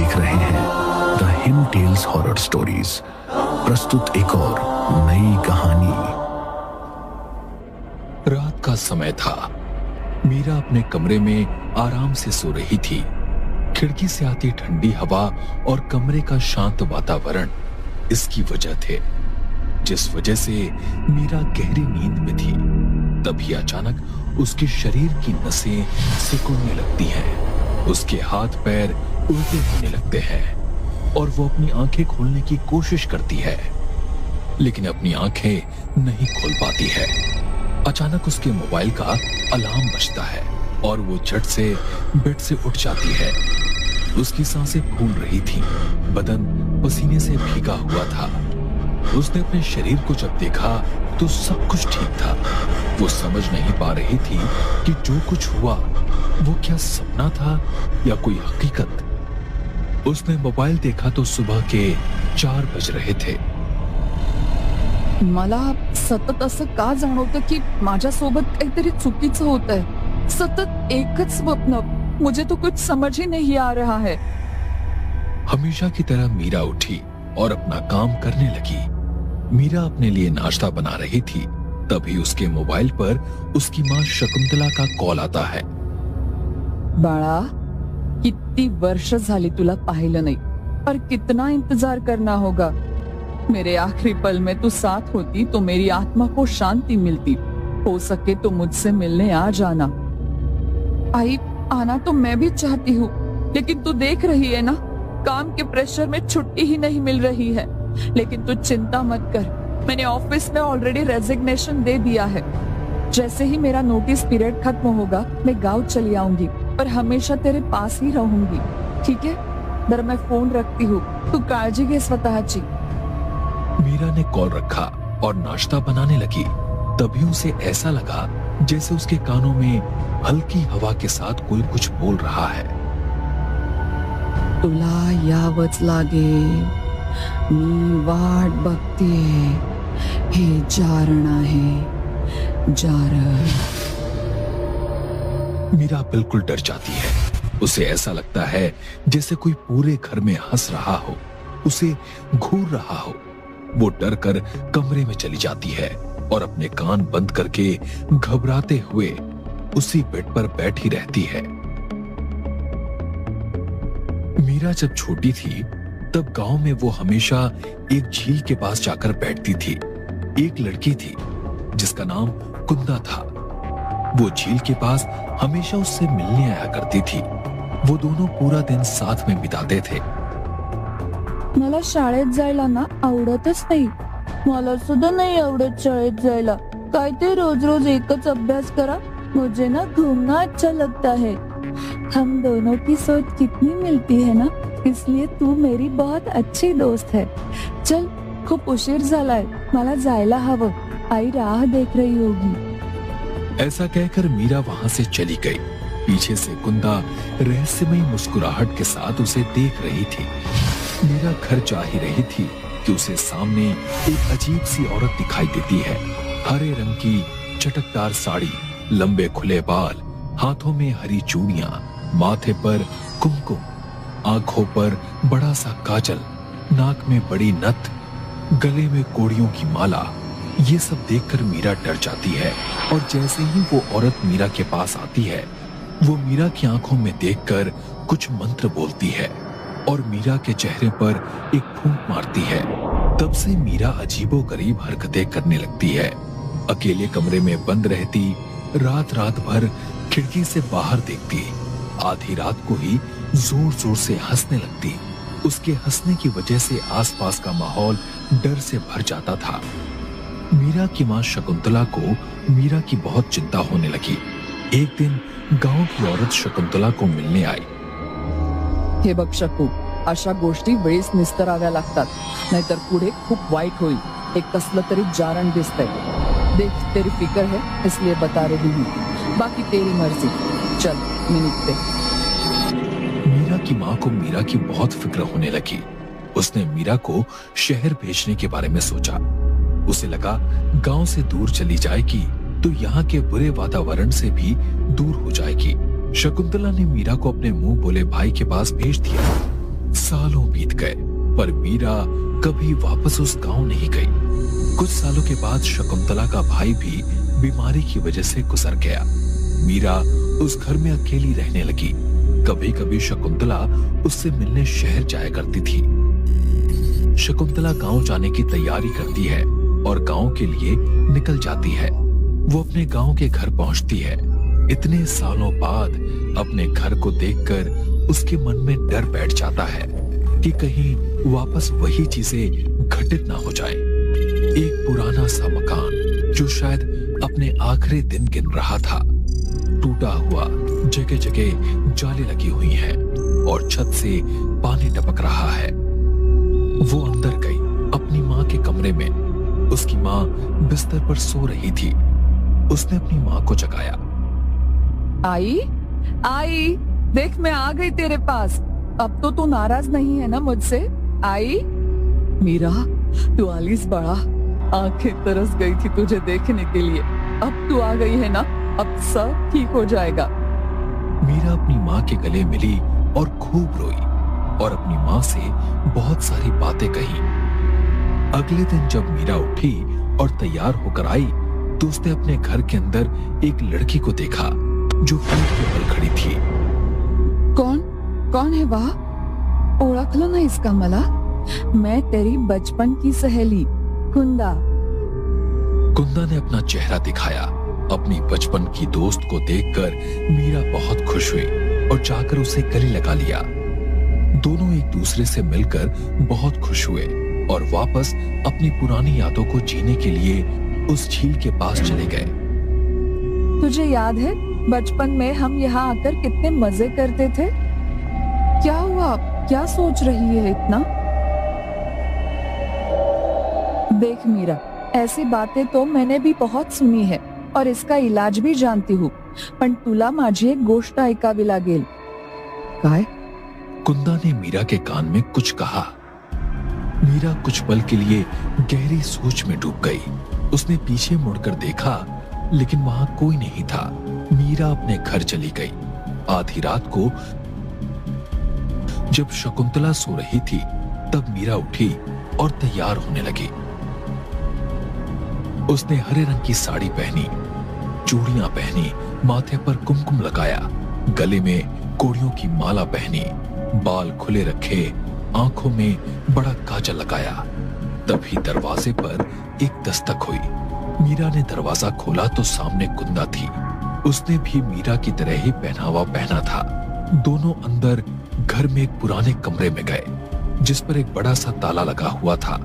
देख रहे हैं the him tales horror stories. प्रस्तुत एक और नई कहानी। रात का समय था। मीरा अपने कमरे में आराम से सो रही थी। खिड़की से आती ठंडी हवा और कमरे का शांत वातावरण इसकी वजह थे, जिस वजह से मीरा गहरी नींद में थी। तभी अचानक उसके शरीर की नसें सिकुड़ने लगती हैं, उसके हाथ पैर उल्टे होने लगते हैं और वो अपनी आंखें खोलने की कोशिश करती है, लेकिन अपनी आंखें नहीं खोल पाती है। अचानक उसके मोबाइल का अलार्म बजता है और वो झट से बेड से उठ जाती है। उसकी सांसें फूल रही थी, बदन पसीने से भीगा हुआ था। उसने अपने शरीर को जब देखा तो सब कुछ ठीक था। वो समझ नहीं पा रही थी कि जो कुछ हुआ वो क्या सपना था या कोई हकीकत। उसने मोबाइल देखा तो सुबह के 4 बज रहे थे। मला सतत असं का जाणवतं की माझ्यासोबत काहीतरी चुकीचं होतंय। सतत एकच स्वप्न, मुझे तो कुछ समझ ही नहीं आ रहा है। हमेशा की तरह मीरा उठी और अपना काम करने लगी। मीरा अपने लिए नाश्ता बना रही थी, तभी उसके मोबाइल पर उसकी माँ शकुंतला का कॉल आता है। बाळा, किती वर्ष झाली तुला पाहिलं नाही, पर कितना इंतजार करना होगा। मेरे आखिरी पल में तू साथ होती तो मेरी आत्मा को शांति मिलती। हो सके तो मुझसे मिलने आ जाना। आई, आना तो मैं भी चाहती हूँ, लेकिन तू देख रही है ना, काम के प्रेशर में छुट्टी ही नहीं मिल रही है। लेकिन तू चिंता मत कर, मैंने ऑफिस में ऑलरेडी रेजिग्नेशन दे दिया है। जैसे ही मेरा नोटिस पीरियड खत्म होगा मैं गांव चली आऊंगी, पर हमेशा तेरे पास ही रहूंगी, ठीक है? दर मैं फोन रखती हूँ, तू काळजी घे स्वतःची। मीरा ने कॉल रखा और नाश्ता बनाने लगी। तभी उसे ऐसा लगा जैसे उसके कानों में हल्की हवा के साथ कोई कुछ बोल रहा है। तुला यावंच लागेल, मी वाट बघतेय, हे जारण आहे, जारण। मीरा बिल्कुल डर जाती है। उसे ऐसा लगता है जैसे कोई पूरे घर में हंस रहा हो, उसे घूर रहा हो। वो डर कर कमरे में चली जाती है और अपने कान बंद करके घबराते हुए उसी बेड पर बैठी रहती है। मीरा जब छोटी थी तब गांव में वो हमेशा एक झील के पास जाकर बैठती थी। एक लड़की थी जिसका नाम कुंदा था। वो झील के पास हमेशा उससे मिलने आया करती थी। वो दोनों पूरा दिन साथ में बिताते थे। मला शाळेत जायला ना आवडतच नाही। मला सुद्धा नाही आवडत शाळेत जायला। काय ते रोज रोज एकच अभ्यास करा। मुझे ना घूमना अच्छा लगता है। हम दोनों की सोच कितनी मिलती है ना, इसलिए तू मेरी बहुत अच्छी दोस्त है। चल, खूप उशीर झालाय, मला जायला हवं। आई राह देख रही होगी। ऐसा कहकर मीरा वहां से चली गई। पीछे से कुंदा रहस्यमयी मुस्कुराहट के साथ उसे देख रही थी। मीरा घर जा ही रही थी कि उसे सामने एक अजीब सी औरत दिखाई देती है। हरे रंग की चटकदार साड़ी, लंबे खुले बाल, हाथों में हरी चूड़ियां, माथे पर कुमकुम, आंखों पर बड़ा सा काजल, नाक में बड़ी नथ, गले में कोड़ियों की माला। ये सब देखकर मीरा डर जाती है और जैसे ही वो औरत मीरा के पास आती है, वो मीरा की आंखों में देखकर कुछ मंत्र बोलती है और मीरा के चेहरे पर एक फूंक मारती है। तब से मीरा अजीबोगरीब हरकतें करने लगती है। अकेले कमरे में बंद रहती, रात रात भर खिड़की से बाहर देखती, आधी रात को ही जोर जोर से हंसने लगती। उसके हंसने की वजह से आसपास का माहौल डर से भर जाता था। मीरा की मां शकुंतला को मीरा की बहुत चिंता होने लगी। एक दिन गांव की औरत शकुंतला को मिलने आई। हे बघ शकू, अशा गोष्टी वेळेस निस्तराव्या लागतात, नाहीतर पुढे खूप वाईट होईल। एक कसलं तरी जारण दिसतंय। देख, तेरी फिक्र है इसलिए बता रही हूँ, बाकी तेरी मर्जी। चल, मैं निकलते। मीरा की माँ को मीरा की बहुत फिक्र होने लगी। उसने मीरा को शहर भेजने के बारे में सोचा। उसे लगा गांव से दूर चली जाएगी तो यहाँ के बुरे वातावरण से भी दूर हो जाएगी। शकुंतला ने मीरा को अपने मुंह बोले भाई के पास भेज दिया। सालों बीत गए पर मीरा कभी वापस उस गांव नहीं गई। कुछ सालों के बाद शकुंतला का भाई भी बीमारी की वजह से गुजर गया। मीरा उस घर में अकेली रहने लगी। कभी कभी शकुंतला उससे मिलने शहर जाया करती थी। शकुंतला गांव जाने की तैयारी करती है और गांव के लिए निकल जाती है। वो अपने गांव के घर पहुंचती है। इतने सालों बाद अपने घर को देखकर उसके मन में डर बैठ जाता है कि कहीं वापस वही चीजें घटित ना हो जाए। एक पुराना सा मकान जो शायद अपने आखिरी दिन गिन रहा था, टूटा हुआ, जगह जगह जाली लगी हुई हैं और छत से पानी टपक रहा है। वो अंदर गई अपनी माँ के कमरे में। उसकी माँ बिस्तर पर सो रही थी। उसने अपनी माँ को जगाया। आई, आई, देख मैं आ गई तेरे पास। अब तो तू नाराज नहीं है ना मुझसे? आई मीरा, तू आलिस बड़ा, आंखें तरस गई थी तुझे देखने के लिए। अब तू आ गई है ना, अब सब ठीक हो जाएगा। मीरा अपनी माँ के गले मिली और खूब रोई और अपनी माँ से बहुत सारी बातें कही। अगले दिन जब मीरा उठी और तैयार होकर आई तो उसने अपने घर के अंदर एक लड़की को देखा जो पीठ के बल खड़ी थी। कौन है वह? ओळखलं ना इसका मला? मैं तेरी बचपन की सहेली कुंदा। कुंदा ने अपना चेहरा दिखाया। अपनी बचपन की दोस्त को देखकर मीरा बहुत खुश हुई और जाकर उसे गले लगा लिया। दोनों एक दूसरे से मिलकर बहुत खुश हुए और वापस अपनी पुरानी यादों को जीने के लिए उस झील के पास चले गए। तुझे याद है बचपन में हम यहाँ आकर कितने मजे करते थे? क्या हुआ? क्या सोच रही है इतना? देख मीरा, ऐसी बातें तो मैंने भी बहुत सुनी है और इसका इलाज भी जानती हूँ, पण तुला माझी एक गोष्ट ऐकावी लागेल। काय? कुंदा ने मीरा के कान में कुछ कहा। मीरा कुछ पल के लिए गहरी सोच में डूब गई। उसने पीछे मुड़कर देखा लेकिन वहां कोई नहीं था। मीरा अपने घर चली गई। आधी रात को जब शकुंतला सो रही थी तब मीरा उठी और तैयार होने लगी। उसने हरे रंग की साड़ी पहनी, चूड़ियां पहनी, माथे पर कुमकुम लगाया, गले में कोड़ियों की माला पहनी, बाल खुले रखे, आंखों में बड़ा काजल लगाया। तभी दरवाजे पर एक दस्तक हुई। मीरा ने दरवाजा खोला तो सामने कुंदा थी। उसने भी मीरा की तरह ही पहनावा पहना था। दोनों अंदर घर में एक पुराने कमरे में गए जिस पर एक बड़ा सा ताला लगा हुआ था।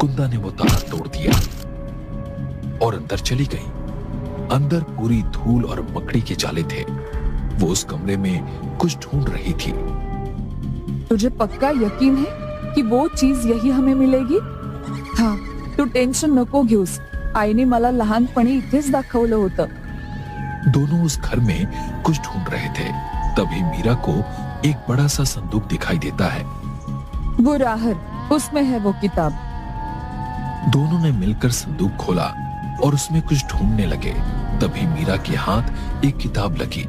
कुंदा ने वो ताला तोड़ दिया और अंदर चली गई। अंदर पूरी धूल और मकड़ी के जाले थे। वो उस कमरे में कुछ ढूंढ रही थी। तुझे पक्का यकीन है कि वो चीज यही हमें मिलेगी? हाँ, तू टेन्शन नको घेऊस। आईने मला लहानपणी इथेच दाखवलं होतं। दोनों उस घर में कुछ ढूंढ रहे थे। तभी मीरा को एक बड़ा सा संदूक दिखाई देता है। वो राहर, उसमें है वो किताब। दोनों ने मिलकर संदूक खोला और उसमें कुछ ढूंढने लगे। तभी मीरा के हाथ एक किताब लगी।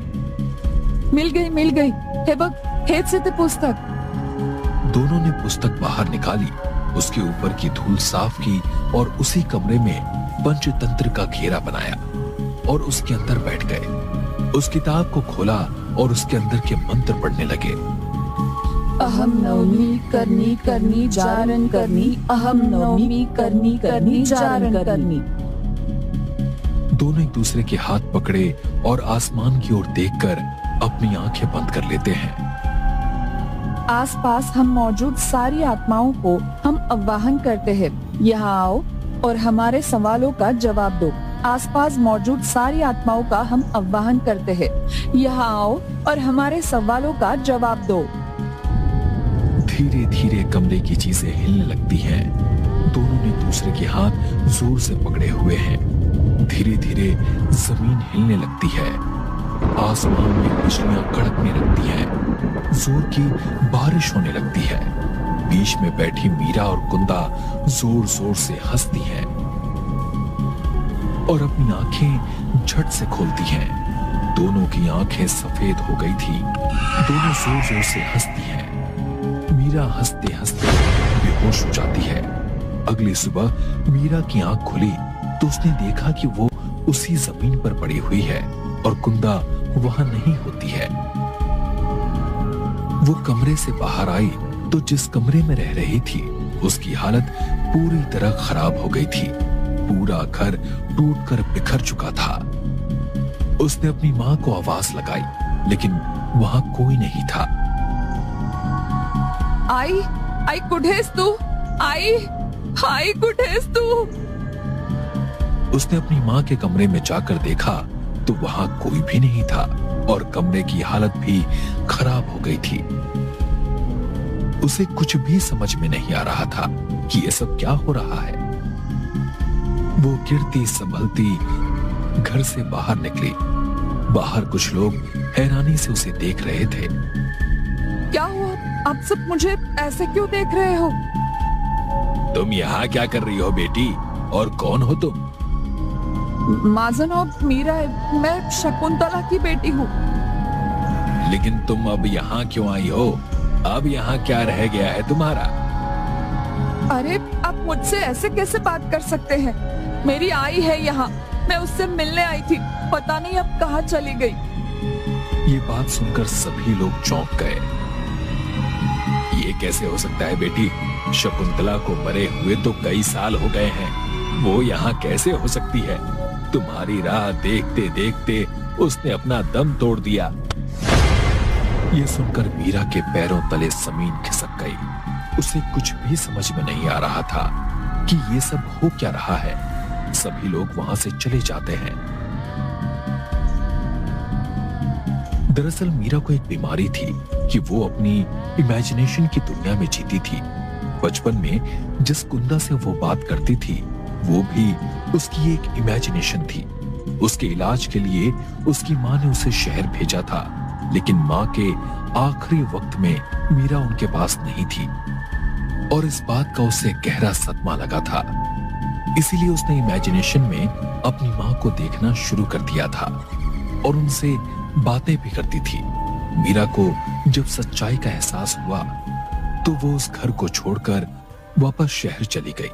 मिल गई। हे बघ, हेच आहे ते पुस्तक। दोनों ने पुस्तक बाहर निकाली, उसके ऊपर की धूल साफ की और उसी कमरे में पंचतंत्र का घेरा बनाया और उसके अंदर बैठ गए। उस किताब को खोला और उसके अंदर के मंत्र पढ़ने लगे। अहम नवमी करनी करनी जारन करनी, अहम नवमी करनी करनी जारन करनी। दोनों एक दूसरे के हाथ पकड़े और आसमान की ओर देखकर अपनी आंखें बंद कर लेते हैं। आसपास हम मौजूद सारी आत्माओं को हम आह्वान करते हैं, यहाँ आओ और हमारे सवालों का जवाब दो। आसपास मौजूद सारी आत्माओं का हम आह्वान करते हैं, यहाँ आओ और हमारे सवालों का जवाब दो। धीरे धीरे कमरे की चीजें हिलने लगती हैं। दोनों ने दूसरे के हाथ जोर से पकड़े हुए हैं। धीरे धीरे जमीन हिलने लगती है। आसमान में बिजलियां कड़कने लगती हैं। जोर की बारिश होने लगती है। बीच में बैठी मीरा और कुंदा जोर जोर से हंसती हैं और अपनी आंखें झट से खोलती हैं। दोनों की आंखें सफेद हो गई थी। दोनों जोर जोर से हंसती हैं। मीरा हंसते हंसते बेहोश हो जाती है। अगली सुबह मीरा की आंख खुली तो उसने देखा कि वो उसी जमीन पर पड़ी हुई है और कुंदा वहां नहीं होती है। वो कमरे से बाहर आई तो जिस कमरे में रह रही थी उसकी हालत पूरी तरह खराब हो गई थी। पूरा घर टूटकर बिखर चुका था। उसने अपनी मां को आवाज लगाई लेकिन वहां कोई नहीं था। आई कुठेस तू? आई कुठेस तू? उसने अपनी मां के कमरे में जाकर देखा तो वहां कोई भी नहीं था और कमरे की हालत भी खराब हो गई थी। उसे कुछ भी समझ में नहीं आ रहा था कि ये सब क्या हो रहा है। वो गिरती संभलती घर से बाहर निकली। बाहर कुछ लोग हैरानी से उसे देख रहे थे। क्या हुआ? आप सब मुझे ऐसे क्यों देख रहे हो? तुम यहाँ क्या कर रही हो बेटी? और कौन हो तुम? माजन और मीरा, मैं शकुंतला की बेटी हूँ। लेकिन तुम अब यहाँ क्यों आई हो? अब यहाँ क्या रह गया है तुम्हारा? अरे आप मुझसे ऐसे कैसे बात कर सकते हैं? मेरी आई है यहाँ, मैं उससे मिलने आई थी, पता नहीं अब कहाँ चली गई। ये बात सुनकर सभी लोग चौंक गए। ये कैसे हो सकता है बेटी? शकुंतला को मरे हुए तो कई साल हो गए हैं, वो यहाँ कैसे हो सकती है? तुम्हारी राह देखते देखते उसने अपना दम तोड़ दिया। ये सुनकर मीरा के पैरों तले जमीन खिसक गई। उसे कुछ भी समझ में नहीं आ रहा था कि ये सब हो क्या रहा है। सभी लोग वहां से चले जाते हैं। दरअसल मीरा को एक बीमारी थी कि वो अपनी इमेजिनेशन की दुनिया में जीती थी। बचपन में जिस कुंदा से वो बात करती थी वो भी उसकी एक इमेजिनेशन थी। उसके इलाज के लिए उसकी माँ ने उसे शहर भेजा था, लेकिन माँ के आखिरी वक्त में मीरा उनके पास नहीं थी और इस बात का उसे गहरा सदमा लगा था। इसीलिए उसने इमेजिनेशन में अपनी माँ को देखना शुरू कर दिया था और उनसे बातें भी करती थी। मीरा को जब सच्चाई का एहसास हुआ तो वो उस घर को छोड़कर वापस शहर चली गई।